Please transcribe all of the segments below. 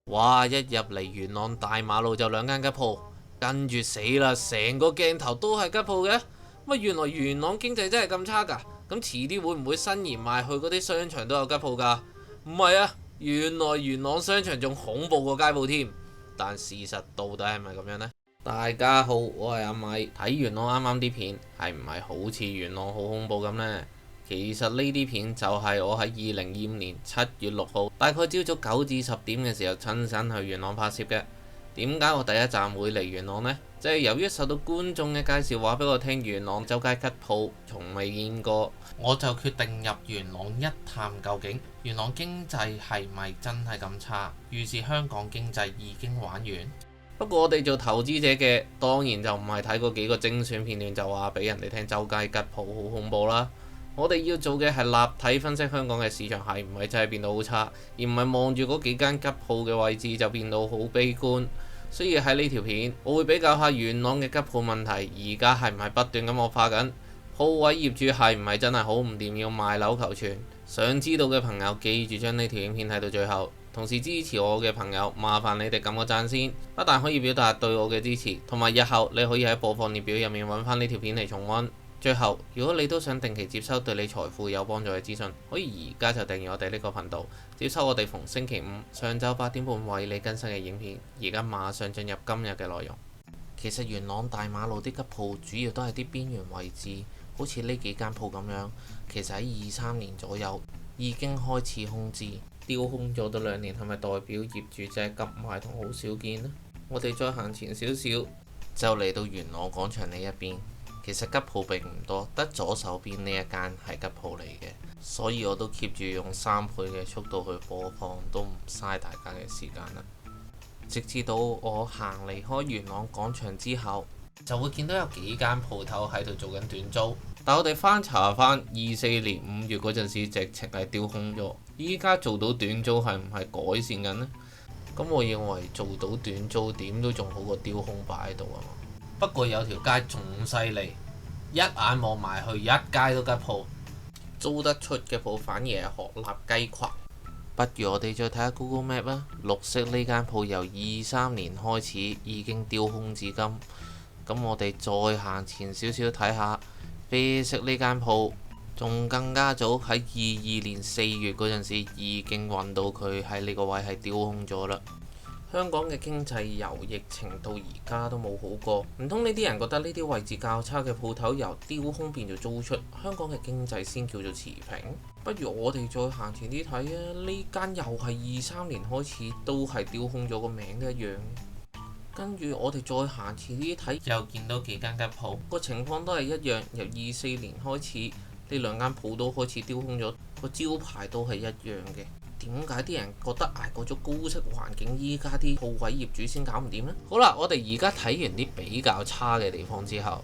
哇！一入嚟元朗大馬路就兩間吉鋪，跟住死啦，成個鏡頭都係吉鋪嘅。乜原來元朗經濟真係咁差㗎？咁遲啲會唔會伸延埋去嗰啲商場都有吉鋪㗎？唔係啊，原來元朗商場仲恐怖過街鋪添。但事實到底係咪咁樣呢？大家好，我係阿米。睇元朗啱啱啲片，係唔係好似元朗好恐怖咁呢？其實呢啲片就係我喺2025年7月6號，大概朝早9至10點嘅時候親身去元朗拍攝嘅。點解我第一站會嚟元朗呢？即係由於受到觀眾嘅介紹，話俾我聽元朗周街吉鋪從未見過，我就決定入元朗一探究竟。元朗經濟係咪真係咁差？預示香港經濟已經玩完？不過我哋做投資者嘅，當然就唔係睇嗰幾個精選片段就話俾人哋聽周街吉鋪好恐怖啦。我哋要做嘅係立體分析香港嘅市場係唔係真係變到好差，而唔係望住嗰幾間吉鋪嘅位置就變到好悲觀。所以喺呢條片，我會比較下元朗嘅吉鋪問題，而家係唔係不斷咁惡化緊？鋪位業主係唔係真係好唔掂要賣樓求存？想知道嘅朋友記住將呢條影片睇到最後，同時支持我嘅朋友麻煩你哋撳個讚先，不但可以表達對我嘅支持，同埋日後你可以喺播放列表入面揾翻呢條片嚟重溫。最後，如果你都想定期接收對你財富有幫助嘅資訊，可以而家就訂閱我哋呢個頻道，接收我哋逢星期五上晝8點半為你更新嘅影片。而家馬上進入今日嘅內容。其實元朗大馬路啲吉鋪主要都係啲邊緣位置，好似呢幾間鋪咁樣。其實喺23年左右已經開始空置，丟空咗都2年，係咪代表業主真係急賣同好少見呢？我哋再行前少少，就嚟到元朗廣場呢一邊。其實吉鋪並唔多，得左手邊呢一間係吉鋪嚟嘅，所以我都 keep 住用3倍嘅速度去播放，都唔嘥大家嘅時間啦。直至到我行離開元朗廣場之後，就會見到有幾間鋪頭喺度做緊短租。但我哋翻查翻24年5月嗰陣時，直情係丟空咗。依家做到短租係唔係改善緊呢？咁我認為做到短租點都仲好過丟空擺喺度啊嘛。不過有條街仲犀利，一眼望埋去，一街都吉鋪，租得出嘅鋪反而係鶴立雞群。不如我哋再睇下 Google Map 啦。綠色呢間鋪由23年開始已經丟空至今。咁我哋再行前少少睇下啡色呢間鋪，仲更加早喺22年4月嗰陣時已經揾到佢喺呢個位係丟空咗啦。香港嘅經濟由疫情到而家都冇好過，唔通呢啲人覺得呢啲位置較差嘅鋪頭由丟空變做租出，香港嘅經濟先叫做持平？不如我哋再行前啲睇啊！呢間又係23年開始都係丟空咗，個名都一樣。跟住我哋再行前啲睇，又見到幾間吉鋪，個情況都係一樣，由24年開始呢兩間鋪都開始丟空咗，個招牌都係一樣嘅。點解啲人覺得捱過咗高息環境，依家啲鋪位業主先搞唔掂呢？好啦，我哋而家睇完啲比較差嘅地方之後，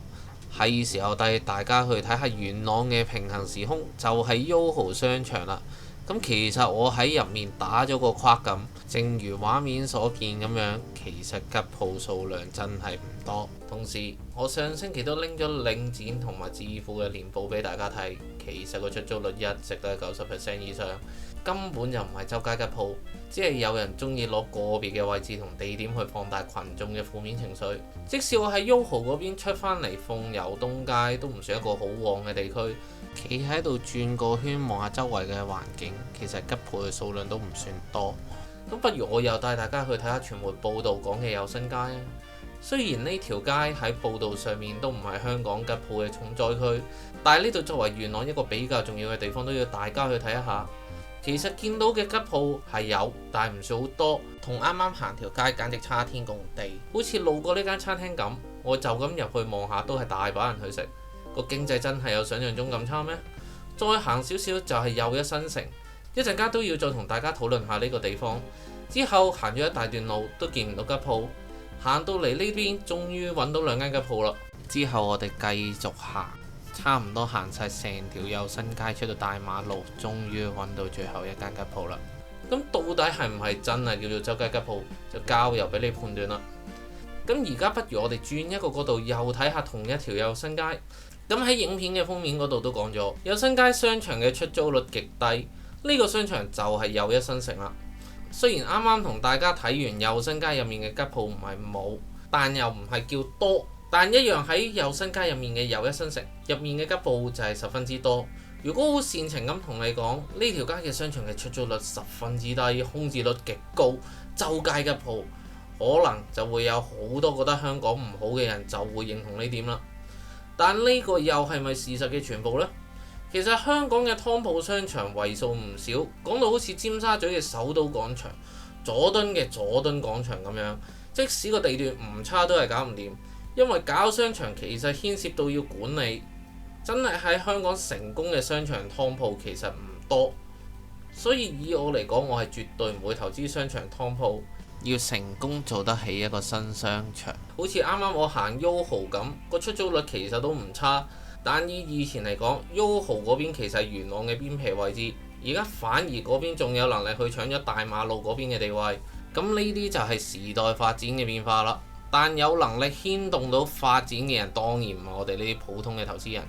係時候帶大家去睇下元朗嘅平行時空，就係 YOHO 商場啦。咁其實我喺入面打咗個框咁，正如畫面所見咁樣，其實吉鋪數量真係唔多。同時，我上星期都拎咗領展同埋置富嘅年報俾大家睇，其實個出租率一直都係90% 以上。根本就唔係周街吉鋪，只係有人中意攞個別嘅位置同地點去放大群眾嘅負面情緒。即使我喺 YOHO 嗰邊出返嚟鳳攸東街，都唔算一個好旺嘅地區。企喺度轉個圈望下周圍嘅環境，其實吉鋪嘅數量都唔算多。咁不如我又帶大家去睇下傳媒報道講嘅有新街啊。雖然呢條街喺報道上面都唔係香港吉鋪嘅重災區，但係呢度作為元朗一個比較重要嘅地方，都要大家去睇一下。其實見到嘅吉鋪係有，但係唔算好多，同啱啱行條街簡直差天共地。好似路過呢間餐廳咁，我就咁入去望下，都係大把人去食。個經濟真係有想象中咁差咩？再行少少就係又一新城，一陣間都要再同大家討論下呢個地方。之後行咗一大段路都見唔到吉鋪，行到嚟呢邊終於揾到2間吉鋪啦。之後我哋繼續行。差唔多行晒成條有新街出到大馬路，終於揾到最後一間吉鋪啦。咁到底係唔係真係叫做周街吉鋪，就交由俾你判斷啦。咁而家不如我哋轉一個角度，又睇下同一條有新街。咁喺影片嘅封面嗰度都講咗，有新街商場嘅出租率極低，呢個商場就係又一新城啦。雖然啱啱同大家睇完又新街入面嘅吉鋪唔係冇，但又唔係叫多，但一樣喺又新街入面嘅又一新城入面嘅吉鋪就係十分之多。如果好煽情咁同你講，呢條街嘅商場嘅出租率十分之低，空置率極高，周街吉鋪，可能就會有好多覺得香港唔好嘅人就會認同呢點啦。但呢個又係咪事實嘅全部呢？其實香港嘅湯鋪商場為數唔少，講到好似尖沙咀嘅首都廣場、佐敦嘅佐敦廣場咁樣，即使個地段唔差都係搞唔掂，因為搞商場其實牽涉到要管理，真係喺香港成功嘅商場湯鋪其實唔多，所以以我嚟講，我係絕對唔會投資商場湯鋪。要成功做得起一個新商場，好似啱啱我行 YOHO 咁，個出租率其實都唔差。但以前嚟講，YOHO 嗰邊其實係元朗嘅邊皮位置，而家反而嗰邊仲有能力去搶咗大馬路嗰邊嘅地位。咁呢啲就係時代發展嘅變化啦。但有能力牽動到發展嘅人，當然唔係我哋呢啲普通嘅投資人，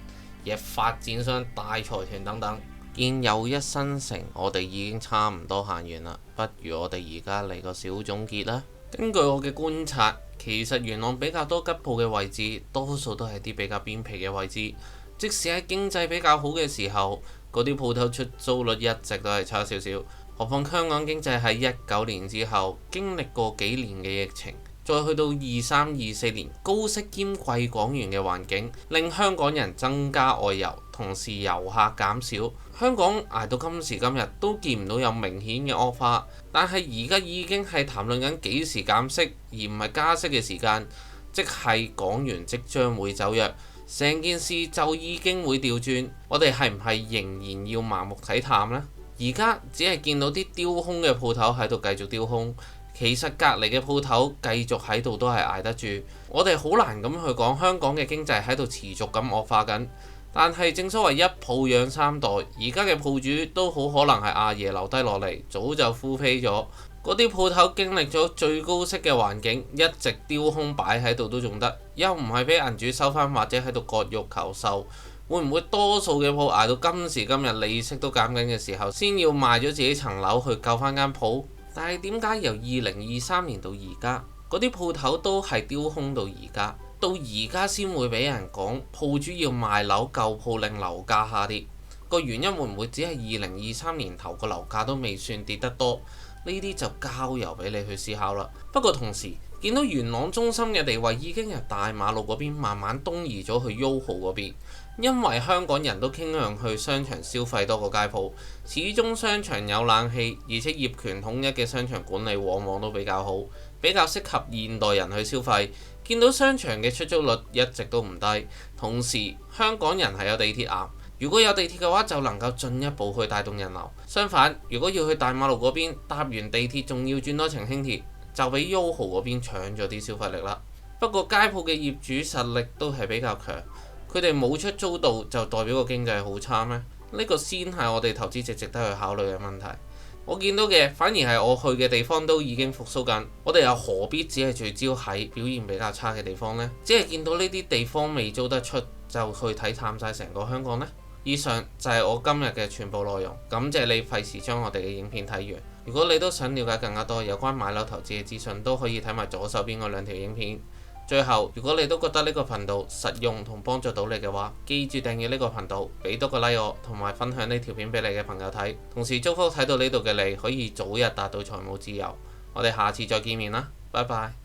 而係發展商、大財團等等。見又一新城，我哋已經差唔多行完啦，不如我哋而家嚟個小總結啦。根據我嘅觀察，其實元朗比較多吉鋪嘅位置，多數都係啲比較邊皮嘅位置。即使喺經濟比較好嘅時候，嗰啲鋪頭出租率一直都係差少少。何況香港經濟喺19年之後經歷過幾年嘅疫情，再去到23、24年高息兼貴港元嘅環境，令香港人增加外遊，同時遊客減少。香港捱到今時今日都見唔到有明顯嘅惡化，但係而家已經係談論緊幾時減息，而唔係加息嘅時間，即係港元即將會走弱，成件事就已經會調轉。我哋係唔係仍然要盲目睇淡呢？而家只係見到啲丟空嘅鋪頭喺度繼續丟空，其實隔離嘅鋪頭繼續喺度都係捱得住。我哋好難咁去講香港嘅經濟喺度持續咁惡化緊。但係正所謂一鋪養三代，而家嘅鋪主都好可能係阿爺留低落嚟，早就呼飛咗。嗰啲鋪頭經歷咗最高息嘅環境，一直丟空擺喺度都仲得，又唔係俾銀主收翻或者喺度割肉求售。會唔會多數嘅鋪捱到今時今日利息都減緊嘅時候，先要賣咗自己層樓去救翻間鋪？但係點解由2023年到而家，嗰啲鋪頭都係丟空到而家？到而家先會俾人講鋪主要賣樓救鋪令樓價下跌，個原因會唔會只係2023年頭個樓價都未算跌得多？呢啲就交由俾你去思考啦。不過同時見到元朗中心嘅地位已經由大馬路嗰邊慢慢東移咗去 YOHO 嗰邊，因為香港人都傾向去商場消費多過街鋪，始終商場有冷氣，而且業權統一嘅商場管理往往都比較好，比較適合現代人去消費。見到商場嘅出租率一直都唔低，同時香港人係有地鐵站，如果有地鐵嘅話就能夠進一步去帶動人流。相反，如果要去大馬路嗰邊搭完地鐵仲要轉多程輕鐵，就俾 YOHO 嗰邊搶咗啲消費力啦。不過街鋪嘅業主實力都係比較強，佢哋冇出租到就代表個經濟好差咩？呢個先係我哋投資者值得去考慮嘅問題。我見到嘅反而係我去嘅地方都已經復甦緊，我哋又何必只係聚焦喺表現比較差嘅地方呢？只係見到呢啲地方未租得出就去睇淡晒成個香港呢？以上就係我今日嘅全部內容，感謝你費事將我哋嘅影片睇完。如果你都想了解更加多有關買樓投資嘅資訊，都可以睇埋左手邊嗰兩條影片。最後，如果你都覺得呢個頻道實用同幫助到你嘅話，記住訂閱呢個頻道，俾多個 like 我，同埋分享呢條片俾你嘅朋友睇。同時祝福睇到呢度嘅你可以早日達到財務自由。我哋下次再見面啦，拜拜。